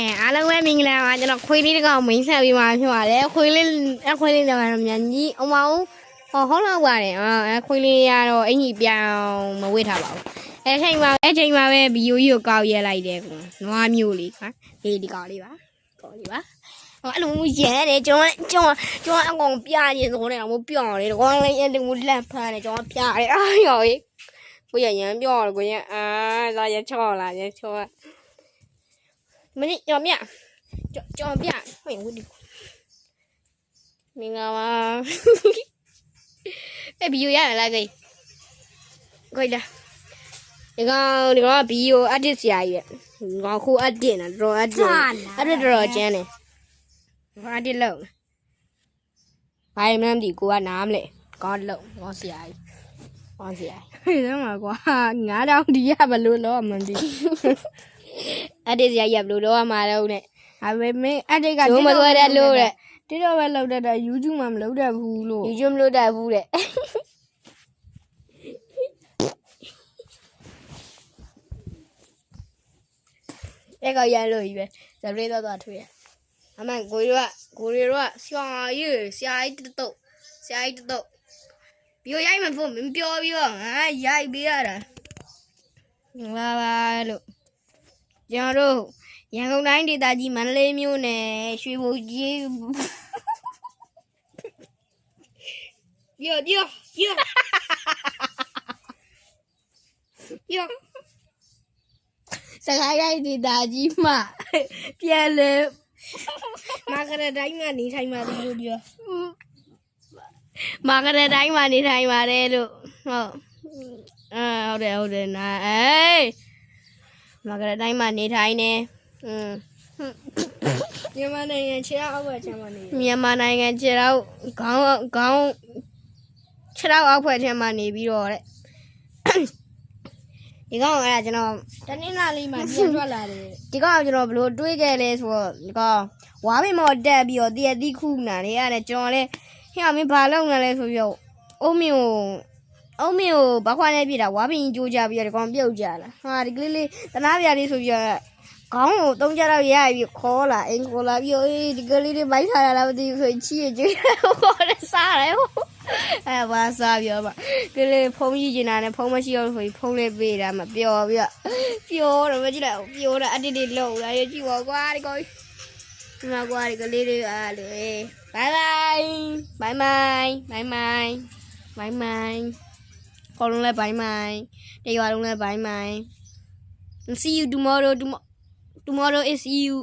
အားလုံးပဲမင်္ဂလာပါကျွန်တော်ခွေးလေးတကောင်မင်းဆက်ပြီးမှဖြစ်ပါတယ်ခွေးလေးတော့မြန်ကြီးအောင်မအောင်ဟောလောက်ပါတယ်ခွေးလေးကတော့အင်ကြီးပြောင်းမဝစ်ထားပါဘူးအဲ့ချိန်မှာပဲဗီဒီယိုကြီးကိုကောက်ရဲလိုက်တယ်ကွာနွားမျိုးလေးကွာဒီကောင်လေးပါအဲ့လိုမျိုးရဲတယ်ကျွန်တော်အကောင်ပြရည်ဆိုနေတော့မပြောင်းလေဒီကောင်လေးအဲ့လိုမျိုးလက်ဖမ်းနေကျွန်တော်ပြရတယ်အာရော်ကြီးကိုရရမ်းပြောတယ်ကိုရလာရချောလာရချောမင်းကြော်ပြဟိုဝဒီမင်္ဂလာပါအဲ့ဗီဒီယိုရလာကြိုက်လာဒီကောင်ဗီဒီယိုအဒစ်ဆရာကြီးငါခုအဒစ်နော်တော်အဒစ်တော်ကျန်းတယ်အဒစ်လုံးဘာမှမသိကိုကနားမလဲကောင်းလုံးငါဆရာကြီးဟောဆရာကြီးဟဲ့တော့ကွာ9000ဒီရဘလို့တော့မသိအဒစ်ဆရာကြီးဘလို့တော့မှာတော့နဲ့ဒါပေမဲ့အဒစ်ကဒီမသွားတဲ့လို့တဲ့တိတော့ပဲလောက်တတ်တာ YouTube မှာမလုပ်တတ်ဘူးလို့ YouTube မလုပ်တတ်ဘူးတဲ့အဲ့ကောင်ရလို့ကြီးပဲဇပလေးတော့ထွေးရအမှန်ကိုရီတို့ကဆရာကြီးတုတ်ပြောရိုက်မှဖို့မပြောပြီးတော့ငါရိုက်ပေးရတာလာပါလို့ကျွန်တော်တို့ရန်ကုန်တိုင်းဒေသကြီးမန္တလေးမြို့နယ်ရွှေဘိုကြီးပြောစကားရိုက်ဒေသကြီးမှာပြန်လေမာကရတိုင်းမှာနေထိုင်ပါတယ်လို့ပြောမာကရတိုင်းမှာနေထိုင်ပါတယ်လို့ဟုတ်တယ်နာမာကရတိုင်းမှာနေထိုင်နေမြန်မာနိုင်ငံခြေထောက်အောက်ဘက်ခြမ်းမှာနေမြန်မာနိုင်ငံခြေထောက်ခေါင်းခြေထောက်အောက်ဘက်ခြမ်းမှာနေပြီးတော့တဲ့ဒီကောင်အဲ့ဒါကျွန်တော်တနင်္လာနေ့မှာပြန်ထွက်လာတယ်ဒီကောင်ကျွန်တော်ဘလို့တွေးခဲ့လဲဆိုတော့ဒီကောင်ဝါမင်းမော်တက်ပြီးတော့တည့်သီးခုနာနေရတယ်ကျွန်တော်လည်းဟဲ့မင်းဘာလုပ်နေလဲဆိုပြီးတော့အုံးမင်းကိုဘာခွာနေပြတာဝါမင်းကြိုးကြပြီးတော့ဒီကောင်ပြုတ်ကြလာဟာဒီကလေးတနာပြလေးဆိုပြီးတော့ခေါင်းကိုသုံးကြတော့ရပြီးခေါ်လာအင်ခေါ်လာပြီးဒီကလေးတွေဘိုက်ထားရလားမသိဘူးဆိုချီးကြွေးခေါ်တယ်စားတယ်အဲ့ဘာစားပြောပါကလေးဖုံးကြီးကျင်တာနဲ့ဖုံးမရှိတော့ဆိုပြီးဖုံးလေးပေးတာမပြောပြီးတော့ပြောတော့မကြည့်လိုက်ပြောတာအတစ်တစ်လုံးလာရကြည့်ပါကွာဒီကောင်ဒီမှာကွာဒီကလေးတွေအားလေဘိုင်ခေါ်လုံးလဲဘိုင်တရွာလုံးလဲဘိုင် see you tomorrow is you